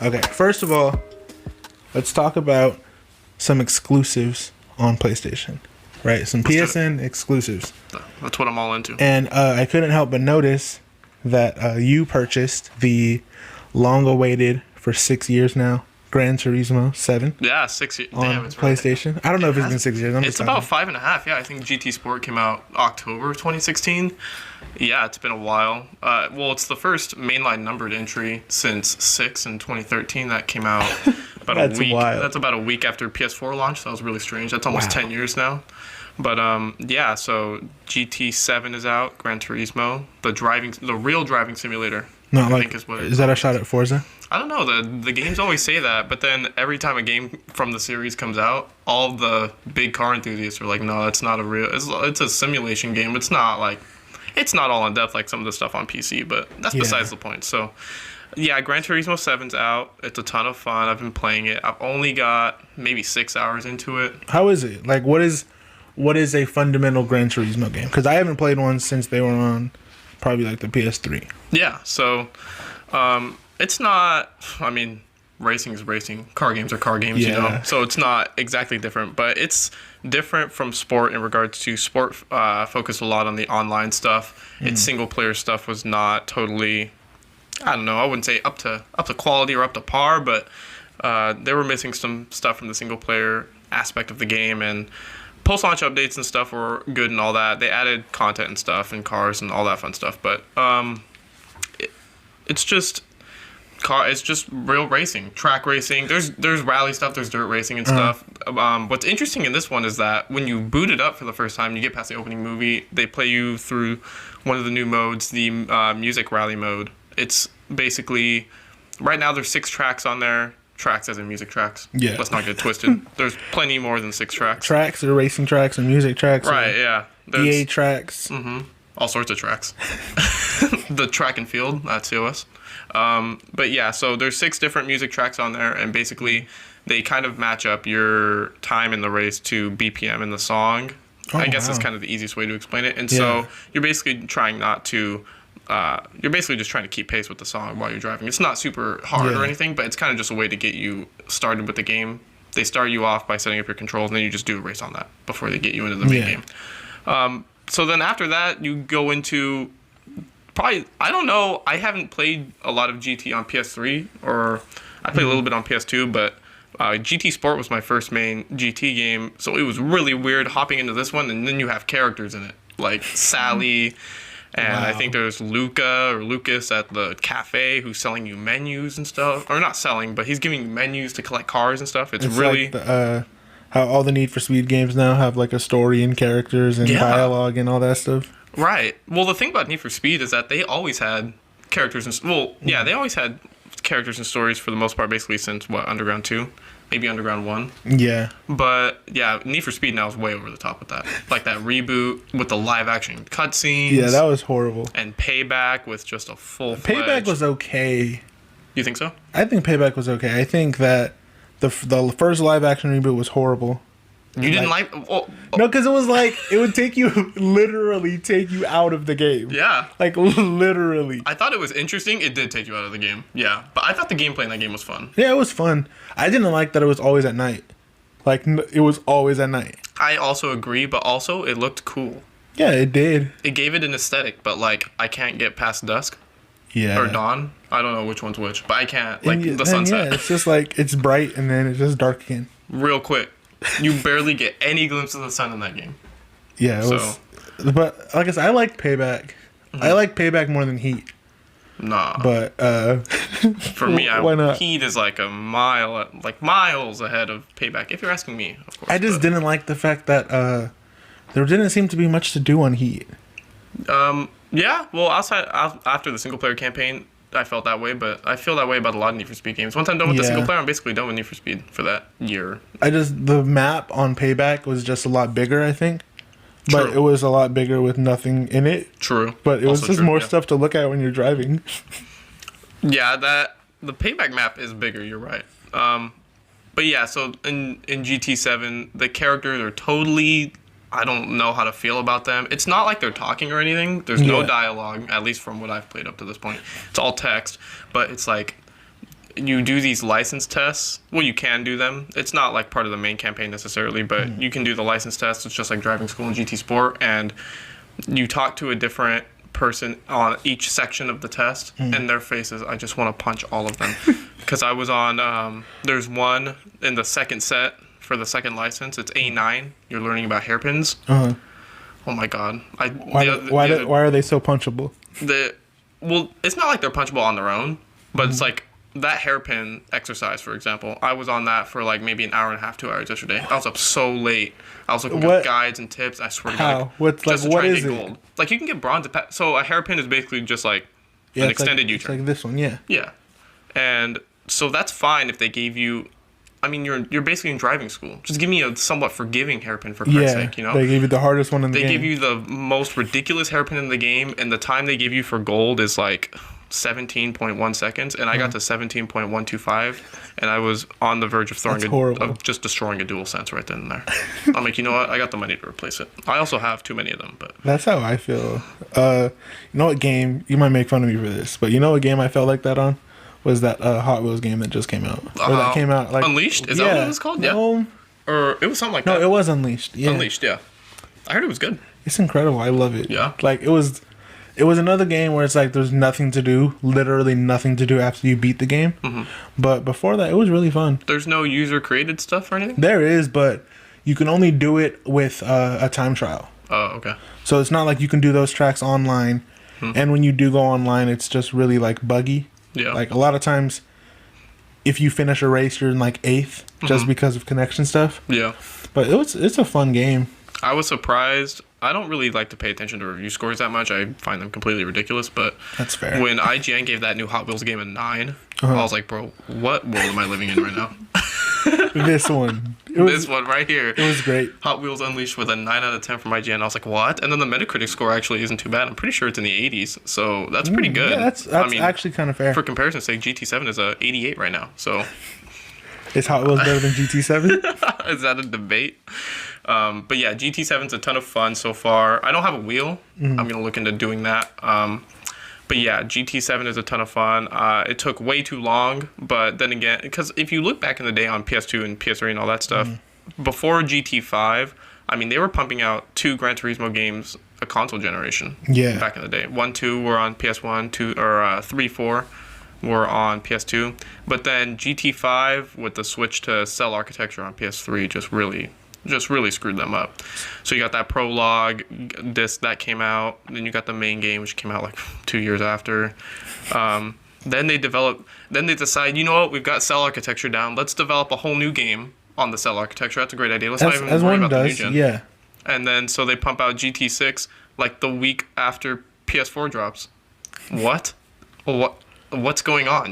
Okay, first of all, let's talk about some exclusives on PlayStation. Right, some PSN exclusives. That's what I'm all into. And I couldn't help but notice that you purchased the long-awaited, for 6 years now, Gran Turismo 7. Yeah, 6 years. On Damn, it's PlayStation. Right. I don't know if it's been 6 years. It's about 5.5. Yeah, I think GT Sport came out October 2016. Yeah, it's been a while. Well, it's the first mainline numbered entry since 6 in 2013 that came out about That's a week. wild. That's about a week after PS4 launch. That was really strange. That's almost 10 years now. But yeah, so GT7 is out, Gran Turismo, the real driving simulator. Not I like, think is that a shot at Forza? I don't know. The games always say that, but then every time a game from the series comes out, all the big car enthusiasts are like, "No, it's not a real. It's a simulation game. It's not all in depth like some of the stuff on PC." But that's besides the point. So, yeah, Gran Turismo 7's out. It's a ton of fun. I've been playing it. I've only got maybe 6 hours into it. How is it? Like, what is a fundamental Gran Turismo game? Because I haven't played one since they were on probably like the PS3. Yeah. So, it's not. I mean, racing is racing. Car games are car games, you know. So it's not exactly different, but it's different from sport in regards to sport. Focused a lot on the online stuff. Its single player stuff was not totally. I don't know. I wouldn't say up to quality or up to par, but they were missing some stuff from the single player aspect of the game, and post launch updates and stuff were good and all that. They added content and stuff and cars and all that fun stuff, but it's just. It's just real racing, track racing. There's rally stuff, there's dirt racing and stuff. What's interesting in this one is that when you boot it up for the first time, you get past the opening movie, they play you through one of the new modes, the music rally mode. It's basically, right now there's 6 tracks on there. Tracks as in music tracks. Yeah. Let's not get twisted. There's plenty more than 6 tracks. Tracks are racing tracks and music tracks. Right, yeah. EA tracks. All sorts of tracks. The track and field at COS. But yeah, so there's 6 different music tracks on there, and basically they kind of match up your time in the race to BPM in the song. I guess that's kind of the easiest way to explain it. And so you're basically trying not to, you're basically just trying to keep pace with the song while you're driving. It's not super hard or anything, but it's kind of just a way to get you started with the game. They start you off by setting up your controls, and then you just do a race on that before they get you into the main game. So then after that, you go into probably, I don't know, I haven't played a lot of GT on PS3, or I played a little bit on PS2, but GT Sport was my first main GT game, so it was really weird hopping into this one, and then you have characters in it, like Sally, and I think there's Luca or Lucas at the cafe who's selling you menus and stuff, or not selling, but he's giving you menus to collect cars and stuff. It's really... Like how all the Need for Speed games now have like a story and characters and dialogue and all that stuff. Right. Well, the thing about Need for Speed is that they always had characters and... Well, yeah, they always had characters and stories for the most part, basically since, Underground 2? Maybe Underground 1? Yeah. But, yeah, Need for Speed now is way over the top with that. Like that reboot with the live-action cutscenes. Yeah, that was horrible. And Payback with just a full-fledged... Payback was okay. You think so? I think Payback was okay. I think that the first live-action reboot was horrible. You didn't like... No, because it was like, it would literally take you out of the game. Yeah. Like, literally. I thought it was interesting. It did take you out of the game. Yeah. But I thought the gameplay in that game was fun. Yeah, it was fun. I didn't like that it was always at night. Like, it was always at night. I also agree, but also it looked cool. Yeah, it did. It gave it an aesthetic, but, like, I can't get past dusk. Yeah. Or dawn. I don't know which one's which, but I can't. Like, the sunset. Yeah, it's just like, it's bright and then it's just dark again. Real quick. You barely get any glimpse of the sun in that game. Yeah, it was. But, like I said, I like Payback. I like Payback more than Heat. Nah. But, for me, why not? Heat is like miles ahead of Payback, if you're asking me, of course. I just didn't like the fact that, there didn't seem to be much to do on Heat. Yeah, well, after the single player campaign, I felt that way, but I feel that way about a lot of Need for Speed games. Once I'm done with the single player, I'm basically done with Need for Speed for that year. The map on Payback was just a lot bigger, I think. But it was a lot bigger with nothing in it. True. But it was just more stuff to look at when you're driving. Yeah, the Payback map is bigger, you're right. But yeah, so in GT7, the characters are totally... I don't know how to feel about them. It's not like they're talking or anything. There's no dialogue, at least from what I've played up to this point. It's all text, but it's like you do these license tests. Well, you can do them. It's not like part of the main campaign necessarily, but you can do the license tests. It's just like driving school in GT Sport, and you talk to a different person on each section of the test, and their faces, I just want to punch all of them. Because I was on, there's one in the second set for the second license. It's A9. You're learning about hairpins. Uh-huh. Oh my god! Why are they so punchable? Well, it's not like they're punchable on their own, but it's like that hairpin exercise, for example. I was on that for like maybe an hour and a half, 2 hours yesterday. I was up so late. I was looking at guides and tips. I swear to God. What's like? What is it? Gold. Like you can get bronze. So a hairpin is basically just like an extended U-turn. It's like this one, yeah. Yeah, and so that's fine if they gave you. I mean, you're basically in driving school. Just give me a somewhat forgiving hairpin for Christ's sake, you know? They gave you the hardest one in the game. They give you the most ridiculous hairpin in the game, and the time they give you for gold is like 17.1 seconds, and I got to 17.125, and I was on the verge of just destroying a DualSense right then and there. I'm like, you know what? I got the money to replace it. I also have too many of them, but that's how I feel. You know what game? You might make fun of me for this, but you know what game I felt like that on? Was that Hot Wheels game that just came out? Or that came out like Unleashed? Is that what it was called? Yeah. Or it was something like that. No, it was Unleashed. Yeah. Unleashed, yeah. I heard it was good. It's incredible. I love it. Yeah. Like it was another game where it's like there's nothing to do, literally nothing to do after you beat the game. Mm-hmm. But before that, it was really fun. There's no user created stuff or anything? There is, but you can only do it with a time trial. Oh, okay. So it's not like you can do those tracks online. And when you do go online, it's just really like buggy. Yeah. Like a lot of times, if you finish a race, you're in like 8th just because of connection stuff. Yeah. But it's a fun game. I was surprised. I don't really like to pay attention to review scores that much. I find them completely ridiculous. But that's fair. When IGN gave that new Hot Wheels game a 9, I was like, bro, what world am I living in right now? This one. This one right here. It was great. Hot Wheels Unleashed with a 9 out of 10 from IGN. I was like, what? And then the Metacritic score actually isn't too bad. I'm pretty sure it's in the 80s. So that's pretty good. Yeah, that's actually kind of fair. For comparison's sake, GT7 is a 88 right now. So is Hot Wheels better than GT7? Is that a debate? But yeah, GT7's a ton of fun so far. I don't have a wheel. I'm going to look into doing that. But yeah, GT7 is a ton of fun. It took way too long, but then again, because if you look back in the day on PS2 and PS3 and all that stuff, before GT5, I mean, they were pumping out 2 Gran Turismo games a console generation. Yeah. Back in the day, 1, 2 were on PS1, 2 or 3, 4 were on PS2. But then GT5 with the switch to cell architecture on PS3 just really screwed them up. So you got that prologue disc that came out, then you got the main game, which came out like 2 years after. Then they decide, you know what, we've got cell architecture down, let's develop a whole new game on the cell architecture. That's a great idea. Let's not even worry about the new gen. Yeah. And then so they pump out GT6 like the week after PS4 drops. What? What's going on?